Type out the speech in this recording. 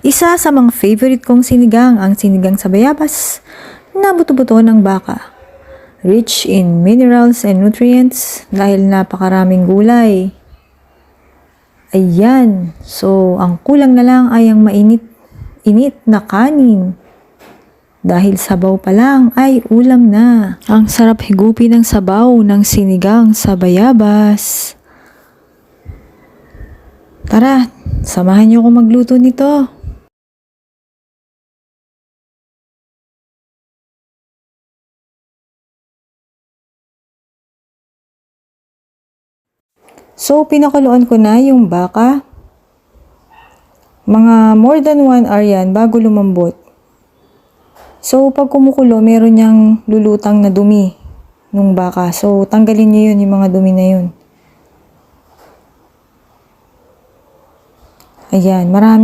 Isa sa mga favorite kong sinigang ang sinigang sa bayabas na buto-buto ng baka. Rich in minerals and nutrients dahil napakaraming gulay. Ayan, so ang kulang na lang ay ang mainit na kanin. Dahil sabaw pa lang ay ulam na. Ang sarap higupin ng sabaw ng sinigang sa bayabas. Tara, samahan niyo ko magluto nito. So, pinakuluan ko na yung baka. Mga more than 1 hour yan bago lumambot. So, pag kumukulo, meron niyang lulutang na dumi nung baka. So, tanggalin niyo yun, yung mga dumi na yun. Ayan, marami.